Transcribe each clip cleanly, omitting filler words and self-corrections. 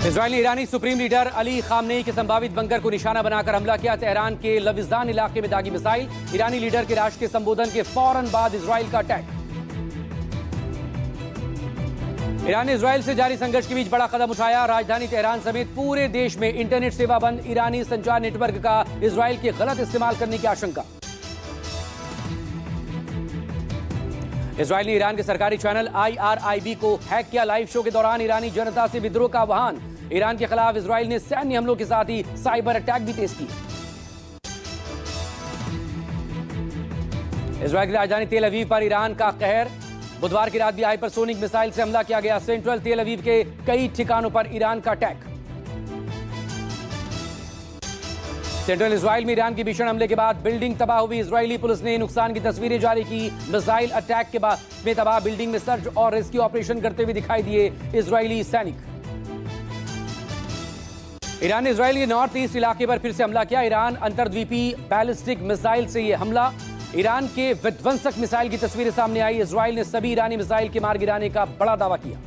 Israeli ईरानी supreme leader Ali Khamenei के संभावित bunker को निशाना बनाकर हमला किया। तेहरान के लविस्तान इलाके में दागी मिसाइल। ईरानी लीडर के राष्ट्र के संबोधन के फौरन बाद इजराइल का अटैक। ईरान ने इजराइल से जारी संघर्ष के बीच बड़ा कदम उठाया। राजधानी तेहरान समेत पूरे देश में इंटरनेट सेवा बंद। ईरानी संचार नेटवर्क का इजराइल के गलत इस्तेमाल करने की आशंका। इजराइल ने ईरान के सरकारी चैनल IRIB को हैक किया। लाइव शो के दौरान ईरानी जनता से विद्रोह का आह्वान। ईरान के खिलाफ इजराइल ने सैन्य हमलों के साथ ही साइबर अटैक भी तेज किए। इजराइल की राजधानी तेल अवीव पर ईरान का कहर। बुधवार की रात भी हाइपरसोनिक मिसाइल से हमला किया गया। सेंट्रल तेल अवीव के कई ठिकानों पर ईरान का अटैक। सेंट्रल इजराइल में ईरान के भीषण हमले के बाद बिल्डिंग तबाह हुई। इजरायली पुलिस ने नुकसान की तस्वीरें जारी की। मिसाइल अटैक के बाद में तबाह बिल्डिंग में सर्च और रेस्क्यू ऑपरेशन करते हुए दिखाई दिए इजरायली सैनिक। ईरान ने इजरायल के नॉर्थ ईस्ट इलाके पर फिर से हमला किया। ईरान अंतर्द्वीपी बैलिस्टिक मिसाइल से यह हमला। ईरान के विध्वंसक मिसाइल की तस्वीरें सामने आई। इजरायल ने सभी ईरानी मिसाइल के मार गिराने का बड़ा दावा किया।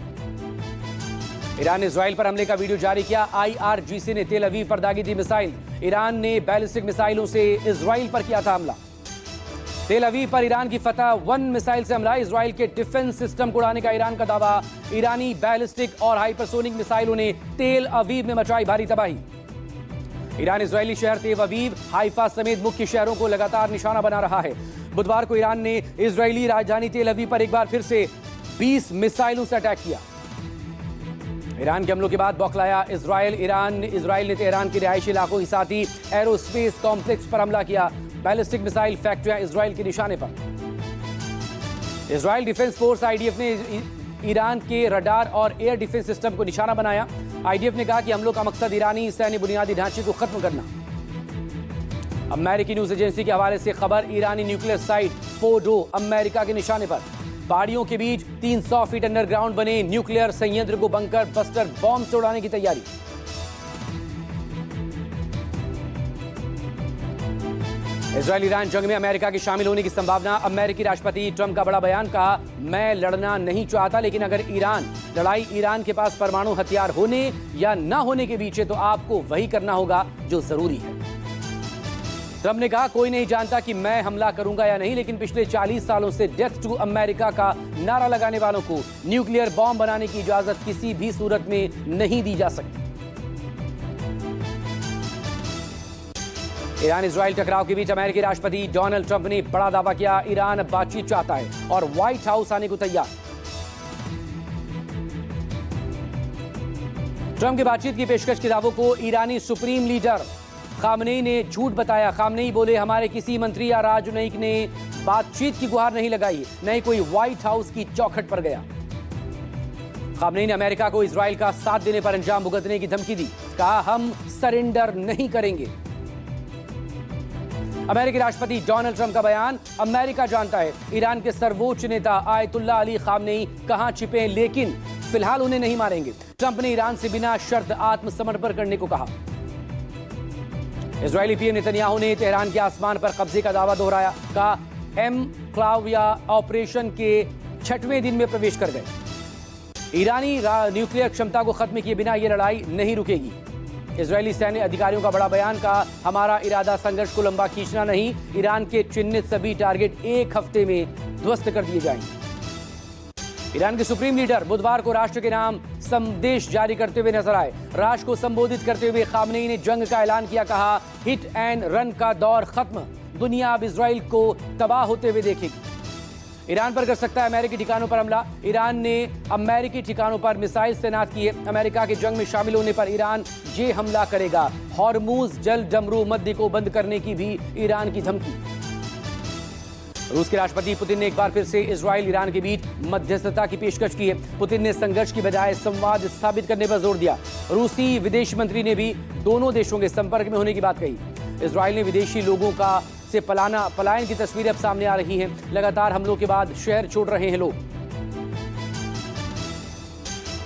ईरान ने इजरायल पर हमले का वीडियो जारी किया। IRGC ने तेल अवीव पर दागी थी मिसाइल। ईरान ने बैलिस्टिक मिसाइलों से इजरायल पर किया था हमला। तेल अवीव पर ईरान की फतह 1 मिसाइल से हमला। इजरायल के डिफेंस सिस्टम को उड़ाने का ईरान का दावा। ईरानी बैलिस्टिक और हाइपरसोनिक मिसाइलों ने तेल अवीव में मचाई भारी तबाही। ईरान इजरायली शहर तेल अवीव, हाइफा समेत मुख्य शहरों को लगातार निशाना बना रहा है। बुधवार को ईरान ने इजरायली राजधानी तेल अवीव पर एक बार फिर से 20 मिसाइलों से अटैक किया। ईरान के हमलों के बाद बौखलाया इजरायल ने तेहरान के रिहायशी इलाकों के साथ ही एरोस्पेस कॉम्प्लेक्स पर हमला किया। बैलिस्टिक मिसाइल फैक्ट्रियां इजरायल के निशाने पर। इजरायल डिफेंस फोर्स IDF ने ईरान के रडार और एयर डिफेंस सिस्टम को निशाना बनाया। IDF ने कहा कि हमलों का मकसद ईरानी सैन्य बुनियादी ढांचे को खत्म करना। अमेरिकी न्यूज एजेंसी के हवाले से खबर। ईरानी न्यूक्लियर साइट फोर्डो अमेरिका के निशाने पर। पहाड़ियों के बीच 300 फीट अंडरग्राउंड बने न्यूक्लियर संयंत्र को बंकर बस्टर बॉम्ब से उड़ाने की तैयारी। इजरायल ईरान जंग में अमेरिका के शामिल होने की संभावना। अमेरिकी राष्ट्रपति ट्रंप का बड़ा बयान। कहा, मैं लड़ना नहीं चाहता, लेकिन अगर लड़ाई ईरान के पास परमाणु हथियार होने या न होने के बीच है तो आपको वही करना होगा जो जरूरी है। ट्रंप ने कहा, कोई नहीं जानता कि मैं हमला करूंगा या नहीं, लेकिन पिछले 40 सालों से डेथ टू अमेरिका का नारा लगाने वालों को न्यूक्लियर बॉम्ब बनाने की इजाजत किसी भी सूरत में नहीं दी जा सकती। ईरान इजरायल टकराव के बीच अमेरिकी राष्ट्रपति डोनाल्ड ट्रंप ने बड़ा दावा किया। ईरान अब बातचीत चाहता है और व्हाइट हाउस आने को तैयार। ट्रंप की बातचीत की पेशकश के दावों को ईरानी सुप्रीम लीडर खामनेई ने झूठ बताया। खामनेई बोले, हमारे किसी मंत्री या राजनयिक ने बातचीत की गुहार नहीं लगाई, न ही कोई व्हाइट हाउस की चौखट पर गया। खामनेई ने अमेरिका को इजरायल का साथ देने पर अंजाम भुगतने की धमकी दी। कहा, हम सरेंडर नहीं करेंगे। अमेरिकी राष्ट्रपति डोनाल्ड ट्रंप का बयान। अमेरिका जानता है ईरान के सर्वोच्च नेता आयतुल्ला अली खामनेई कहां छिपे, लेकिन फिलहाल उन्हें नहीं मारेंगे। ट्रंप ने ईरान से बिना शर्त आत्मसमर्पण करने को कहा। इजरायली PM नेतन्याहू ने तेहरान के आसमान पर कब्जे का दावा दोहराया। कहा, एनक्लाविया ऑपरेशन के 6वें दिन में प्रवेश कर गए। ईरानी न्यूक्लियर क्षमता को खत्म किए बिना यह लड़ाई नहीं रुकेगी। इजरायली सैन्य अधिकारियों का बड़ा बयान। का, हमारा इरादा संघर्ष को लंबा खींचना नहीं। ईरान के चिन्हित सभी टारगेट 1 हफ्ते में ध्वस्त कर दिए जाएंगे। ईरान के सुप्रीम लीडर बुधवार को राष्ट्र के नाम संदेश जारी करते हुए नजर आए। राष्ट्र को संबोधित करते हुए खामनेई ने जंग का ऐलान किया। कहा, हिट एंड रन का दौर खत्म। दुनिया अब इजराइल को तबाह होते हुए देखेगी। ईरान पर कर सकता है अमेरिकी ठिकानों पर हमला। ईरान ने अमेरिकी ठिकानों पर मिसाइल तैनात किए। अमेरिका के जंग में शामिल होने पर ईरान ये हमला करेगा। हॉर्मूज जल डमरू मध्य को बंद करने की भी ईरान की धमकी। रूस के राष्ट्रपति पुतिन ने एक बार फिर से इजरायल ईरान के बीच मध्यस्थता की पेशकश की है। पुतिन ने संघर्ष की बजाय संवाद स्थापित करने पर जोर दिया। रूसी विदेश मंत्री ने भी दोनों देशों के संपर्क में होने की बात कही। इजरायल ने विदेशी लोगों का से पलायन की तस्वीरें अब सामने आ रही हैं। लगातार हमलों के बाद शहर छोड़ रहे हैं लोग।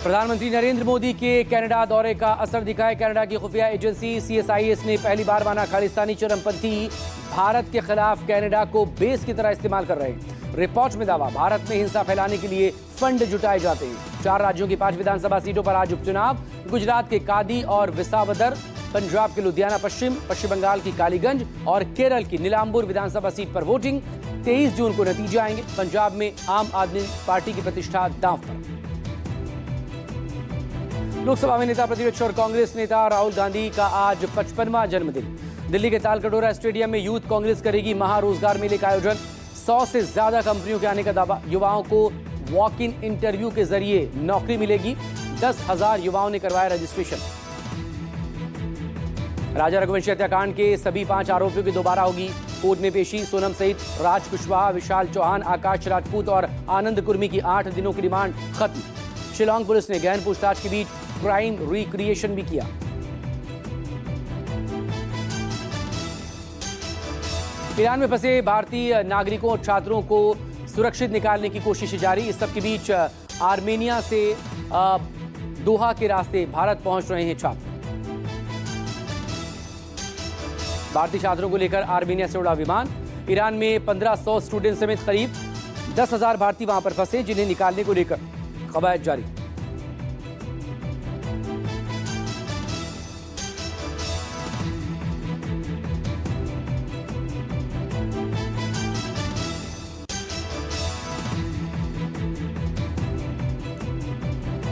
प्रधानमंत्री नरेंद्र मोदी के कनाडा दौरे का असर दिखा है। कनाडा की खुफिया एजेंसी CSIS ने पहली बार माना खालिस्तानी चरमपंथी भारत के खिलाफ कनाडा को बेस की तरह इस्तेमाल कर रहे हैं। रिपोर्ट में दावा, भारत में हिंसा फैलाने के लिए फंड जुटाए जाते हैं। 4 राज्यों की 5 विधानसभा सीटों पर आज उपचुनाव। गुजरात के कादी और विसावदर, पंजाब के लुधियाना पश्चिम, पश्चिम बंगाल की कालीगंज और केरल की नीलांबूर विधानसभा सीट पर वोटिंग। 23 जून को नतीजे आएंगे। पंजाब में आम आदमी पार्टी की प्रतिष्ठा दांव पर। लोकसभा में नेता प्रतिपक्ष और कांग्रेस नेता राहुल गांधी का आज 55वां जन्मदिन। दिल्ली के तालकटोरा स्टेडियम में यूथ कांग्रेस करेगी महारोजगार मेले का आयोजन। 100 से ज्यादा कंपनियों के आने का दावा। युवाओं को वॉक इन इंटरव्यू के जरिए नौकरी मिलेगी। 10,000 युवाओं ने करवाया रजिस्ट्रेशन। राजा रघुवंशी हत्याकांड के सभी 5 आरोपियों की दोबारा होगी कोर्ट में पेशी। सोनम सहित राज कुशवाहा, विशाल चौहान, आकाश राजपूत और आनंद कुर्मी की 8 दिनों की रिमांड खत्म। शिलांग पुलिस ने गहन पूछताछ के बीच क्राइम रिक्रिएशन भी किया। ईरान में फंसे भारतीय नागरिकों और छात्रों को सुरक्षित निकालने की कोशिशें जारी। इस सब के बीच आर्मेनिया से दोहा के रास्ते भारत पहुंच रहे हैं छात्र। भारतीय छात्रों को लेकर आर्मेनिया से उड़ा विमान। ईरान में 1500 स्टूडेंट समेत करीब 10,000 भारतीय वहां पर फंसे, जिन्हें निकालने को लेकर कवायद जारी।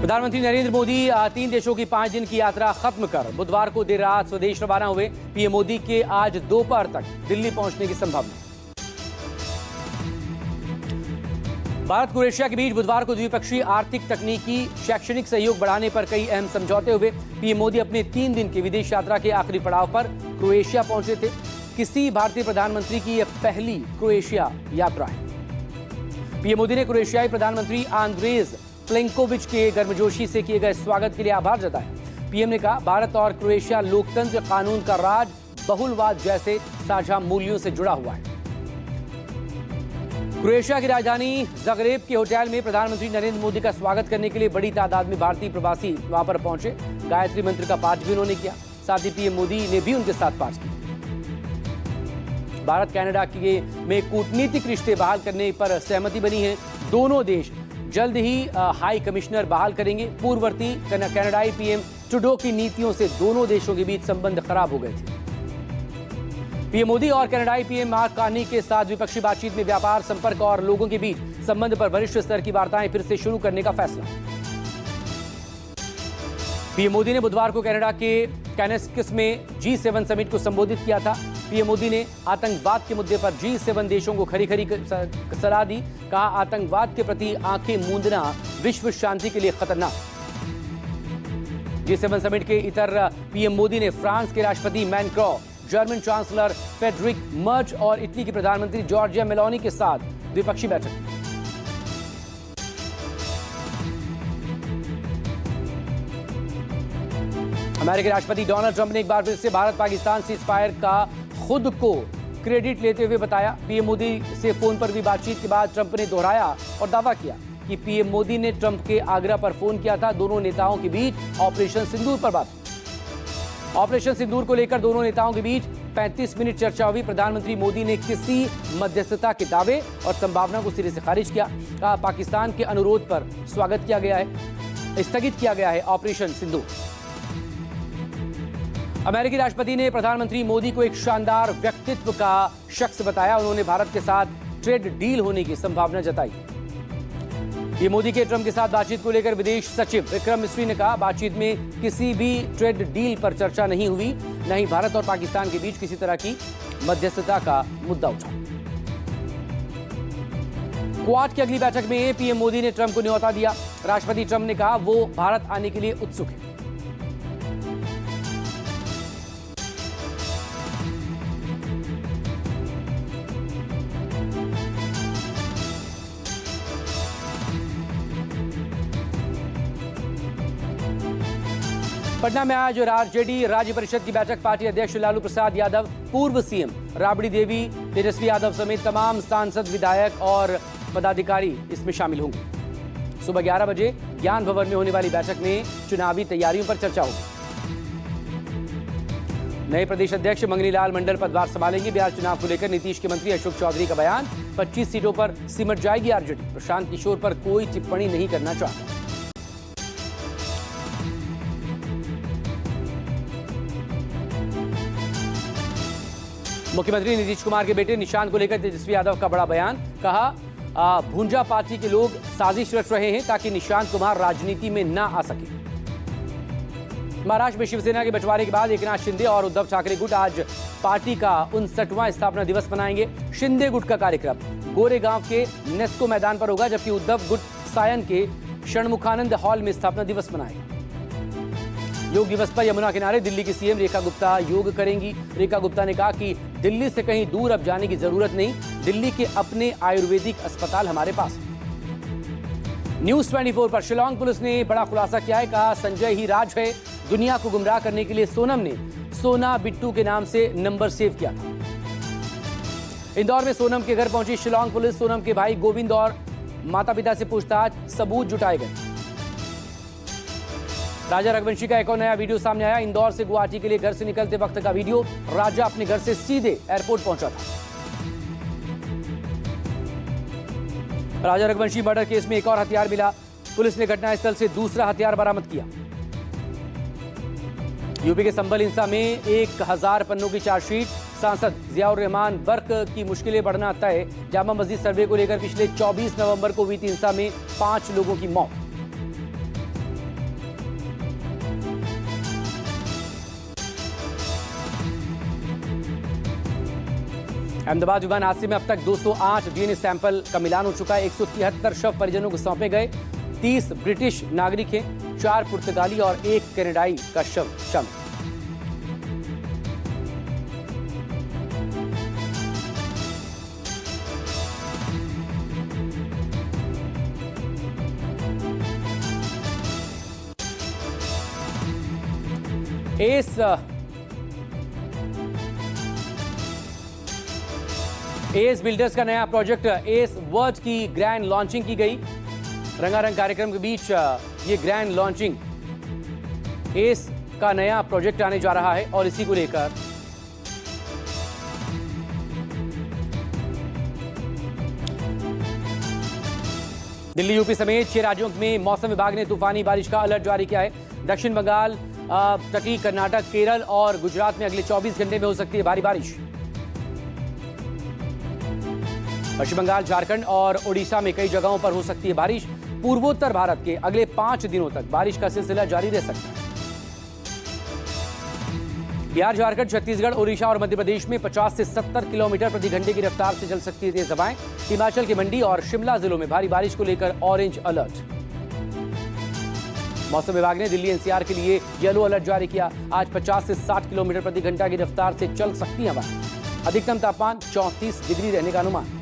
प्रधानमंत्री नरेंद्र मोदी 3 देशों की 5 दिन की यात्रा खत्म कर बुधवार को देर रात स्वदेश रवाना हुए। पीएम मोदी के आज दोपहर तक दिल्ली पहुंचने की संभावना। भारत क्रोएशिया के बीच बुधवार को द्विपक्षीय आर्थिक, तकनीकी, शैक्षणिक सहयोग बढ़ाने पर कई अहम समझौते हुए। पीएम मोदी अपने 3 दिन की विदेश यात्रा के आखिरी पड़ाव पर क्रोएशिया पहुंचे थे। किसी भारतीय प्रधानमंत्री की यह पहली क्रोएशिया यात्रा है। पीएम मोदी ने क्रोएशियाई प्रधानमंत्री आंद्रेज प्लेंकोविच के गर्मजोशी से किए गए स्वागत के लिए आभार जताया। पीएम ने कहा, भारत और क्रोएशिया लोकतंत्र, कानून का राज, बहुलवाद जैसे साझा मूल्यों से जुड़ा हुआ है। क्रोएशिया की राजधानी ज़ग्रेब के होटल में प्रधानमंत्री नरेंद्र मोदी का स्वागत करने के लिए बड़ी तादाद में भारतीय प्रवासी वहां पर पहुंचे। गायत्री मंत्र का पाठ भी उन्होंने किया। साथ ही पीएम मोदी ने भी उनके साथ पाठ किया। भारत कनाडा में कूटनीतिक रिश्ते बहाल करने पर सहमति बनी है। दोनों देश जल्द ही हाई कमिश्नर बहाल करेंगे। पूर्ववर्ती कनाडाई पीएम ट्रूडो की नीतियों से दोनों देशों के बीच संबंध खराब हो गए थे। पीएम मोदी और कनाडाई पीएम मार्क कार्नी के साथ द्विपक्षीय बातचीत में व्यापार, संपर्क और लोगों के बीच संबंध पर वरिष्ठ स्तर की वार्ताएं फिर से शुरू करने का फैसला। पीएम मोदी ने बुधवार को कनाडा के कैनेस्कस में G7 समिट को संबोधित किया था। पीएम मोदी ने आतंकवाद के मुद्दे पर G7 देशों को खरी खरी सलाह दी। कहा, आतंकवाद के प्रति आंखें मूंदना विश्व शांति के लिए खतरनाक। G7 समिट के इतर पीएम मोदी ने फ्रांस के राष्ट्रपति Macron, German chancellor Friedrich Merz और इटली के प्रधानमंत्री जॉर्जिया मेलोनी के साथ द्विपक्षीय बैठक। अमेरिकी राष्ट्रपति डोनाल्ड ट्रंप ने एक बार फिर से भारत पाकिस्तान सीज़फायर का खुद को क्रेडिट लेते हुए बताया। पीएम मोदी से फोन पर भी बातचीत के बाद ट्रंप ने दोहराया और दावा किया कि पीएम मोदी ने ट्रंप के आग्रह पर फोन किया था। दोनों नेताओं के बीच ऑपरेशन सिंदूर पर बात हुई। ऑपरेशन सिंदूर को लेकर दोनों नेताओं के बीच 35 मिनट चर्चा हुई। प्रधानमंत्री मोदी ने किसी मध्यस्थता के दावे और संभावना को सिरे से खारिज किया। कहा, पाकिस्तान के अनुरोध पर स्थगित किया गया है ऑपरेशन सिंदूर। अमेरिकी राष्ट्रपति ने प्रधानमंत्री मोदी को एक शानदार व्यक्तित्व का शख्स बताया। उन्होंने भारत के साथ ट्रेड डील होने की संभावना जताई। ये मोदी के ट्रंप के साथ बातचीत को लेकर विदेश सचिव विक्रम मिस्री ने कहा, बातचीत में किसी भी ट्रेड डील पर चर्चा नहीं हुई, न ही भारत और पाकिस्तान के बीच किसी तरह की मध्यस्थता का मुद्दा उठा। क्वाड की अगली बैठक में पीएम मोदी ने ट्रंप को न्योता दिया। राष्ट्रपति ट्रंप ने कहा, वो भारत आने के लिए उत्सुक है। पटना में आज आरजेडी राज्य परिषद की बैठक। पार्टी अध्यक्ष लालू प्रसाद यादव, पूर्व सीएम राबड़ी देवी, तेजस्वी यादव समेत तमाम सांसद, विधायक और पदाधिकारी इसमें शामिल होंगे। सुबह 11 बजे ज्ञान भवन में होने वाली बैठक में चुनावी तैयारियों पर चर्चा होगी। नए प्रदेश अध्यक्ष मंगनी लाल मंडल पदभार संभालेंगे। बिहार चुनाव को लेकर नीतीश के मंत्री अशोक चौधरी का बयान, 25 सीटों पर सिमट जाएगी आरजेडी। प्रशांत किशोर पर कोई टिप्पणी नहीं करना चाहता। मुख्यमंत्री नीतीश कुमार के बेटे निशांत को लेकर तेजस्वी यादव का बड़ा बयान। कहा भूंजा पार्टी के लोग साजिश रच रहे हैं ताकि निशांत कुमार राजनीति में ना आ सके। महाराष्ट्र में शिवसेना के बंटवारे के बाद एकनाथ शिंदे और उद्धव ठाकरे गुट आज पार्टी का 59वां स्थापना दिवस मनाएंगे। शिंदे गुट का कार्यक्रम गोरेगांव के नेस्को मैदान पर होगा, जबकि उद्धव गुट सायन के षणमुखानंद हॉल में स्थापना दिवस मनाएगा। योग दिवस पर यमुना किनारे दिल्ली की सीएम रेखा गुप्ता योग करेंगी। रेखा गुप्ता ने कहा कि दिल्ली से कहीं दूर अब जाने की जरूरत नहीं, दिल्ली के अपने आयुर्वेदिक अस्पताल हमारे पास। न्यूज 24 पर शिलांग पुलिस ने बड़ा खुलासा किया है। कहा संजय ही राज है। दुनिया को गुमराह करने के लिए सोनम ने सोना बिट्टू के नाम से नंबर सेव किया था। इंदौर में सोनम के घर पहुंची शिलांग पुलिस। सोनम के भाई गोविंद और माता पिता से पूछताछ, सबूत जुटाए गए। राजा रघुवंशी का एक और नया वीडियो सामने आया। इंदौर से गुवाहाटी के लिए घर से निकलते वक्त का वीडियो। राजा अपने घर से सीधे एयरपोर्ट पहुंचा था। राजा रघुवंशी मर्डर केस में एक और हथियार मिला। पुलिस ने घटनास्थल से दूसरा हथियार बरामद किया। यूपी के संभल हिंसा में 1000 पन्नों की चार्जशीट। सांसद जियाउर रहमान बर्क की मुश्किलें बढ़ना तय। जामा मस्जिद सर्वे को लेकर पिछले 24 नवंबर को हुई थी हिंसा में 5 लोगों की मौत। अहमदाबाद विमान हादसे में अब तक 208 डीएनए सैंपल का मिलान हो चुका है। 173 शव परिजनों को सौंपे गए। 30 ब्रिटिश नागरिक हैं, 4 पुर्तगाली और 1 कनाडाई का शव शामिल। एस बिल्डर्स का नया प्रोजेक्ट एस वर्ल्ड की ग्रैंड लॉन्चिंग की गई। रंगारंग कार्यक्रम के बीच ये ग्रैंड लॉन्चिंग एस का नया प्रोजेक्ट आने जा रहा है और इसी को लेकर दिल्ली यूपी समेत 6 राज्यों में मौसम विभाग ने तूफानी बारिश का अलर्ट जारी किया है। दक्षिण बंगाल, तटीय कर्नाटक, केरल और गुजरात में अगले 24 घंटे में हो सकती है भारी बारिश। पश्चिम बंगाल, झारखंड और ओडिशा में कई जगहों पर हो सकती है बारिश। पूर्वोत्तर भारत के अगले 5 दिनों तक बारिश का सिलसिला जारी रह सकता है। बिहार, झारखंड, छत्तीसगढ़, ओडिशा और मध्य प्रदेश में 50 से 70 किलोमीटर प्रति घंटे की रफ्तार से चल सकती है तेज हवाएं। हिमाचल के मंडी और शिमला जिलों में भारी बारिश को लेकर ऑरेंज अलर्ट। मौसम विभाग ने दिल्ली एनसीआर के लिए येलो अलर्ट जारी किया। आज 50 से 60 किलोमीटर प्रति घंटा की रफ्तार से चल सकती हवाएं। अधिकतम तापमान 34 डिग्री रहने का अनुमान।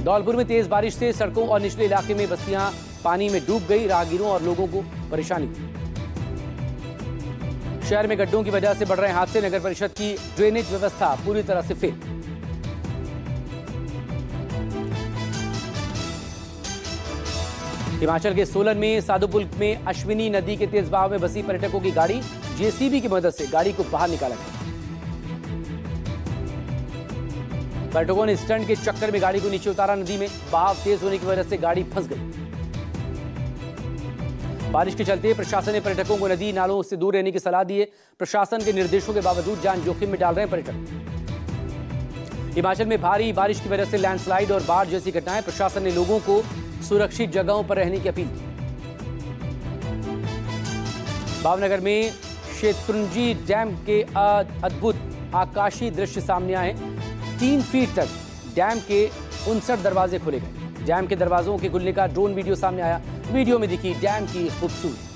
धौलपुर में तेज बारिश से सड़कों और निचले इलाके में बस्तियां पानी में डूब गई। राहगीरों और लोगों को परेशानी थी। शहर में गड्ढों की वजह से बढ़ रहे हादसे। नगर परिषद की ड्रेनेज व्यवस्था पूरी तरह से फेल। हिमाचल के सोलन में साधुपुल में अश्विनी नदी के तेज बहाव में बसी पर्यटकों की गाड़ी। जेसीबी की मदद से गाड़ी को बाहर निकाला गया। पर्यटकों ने स्टंट के चक्कर में गाड़ी को नीचे उतारा। नदी में बहाव तेज होने की वजह से गाड़ी फंस गई। बारिश के चलते प्रशासन ने पर्यटकों को नदी नालों से दूर रहने की सलाह दी है। प्रशासन के निर्देशों के बावजूद जान जोखिम में डाल रहे हैं पर्यटक। हिमाचल में भारी बारिश की वजह से लैंडस्लाइड और बाढ़ जैसी घटनाएं। प्रशासन ने लोगों को सुरक्षित जगहों पर रहने की अपील की। भावनगर में शेत्रुंजी डैम के अद्भुत आकाशीय दृश्य सामने आए। 3 फीट तक डैम के 59 दरवाजे खोले गए। डैम के दरवाजों के खुलने का ड्रोन वीडियो सामने आया। वीडियो में दिखी डैम की खूबसूरती।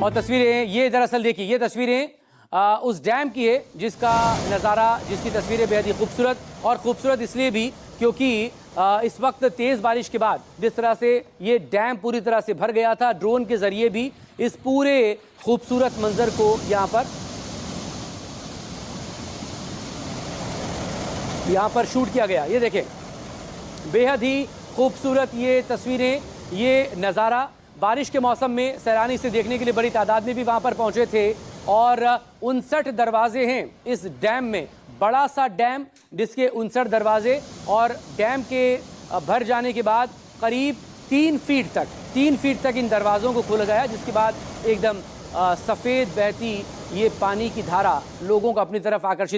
और तस्वीरें ये दरअसल देखिए, ये तस्वीरें उस डैम की है जिसका नज़ारा, जिसकी तस्वीरें बेहद ही खूबसूरत। और खूबसूरत इसलिए भी क्योंकि इस वक्त तेज बारिश के बाद जिस तरह से ये डैम पूरी तरह से भर गया था, ड्रोन के जरिए भी इस पूरे खूबसूरत मंजर को यहाँ पर शूट किया गया। ये देखें, बेहद ही खूबसूरत ये तस्वीरें, ये नज़ारा। बारिश के मौसम में सैलानी इसे देखने के लिए बड़ी तादाद में भी वहाँ पर पहुँचे थे। और 59 दरवाजे हैं इस डैम में। बड़ा सा डैम जिसके 59 दरवाजे, और डैम के भर जाने के बाद करीब 3 फीट तक इन दरवाज़ों को खोला गया, जिसके बाद एकदम सफ़ेद बहती ये पानी की धारा लोगों को अपनी तरफ आकर्षित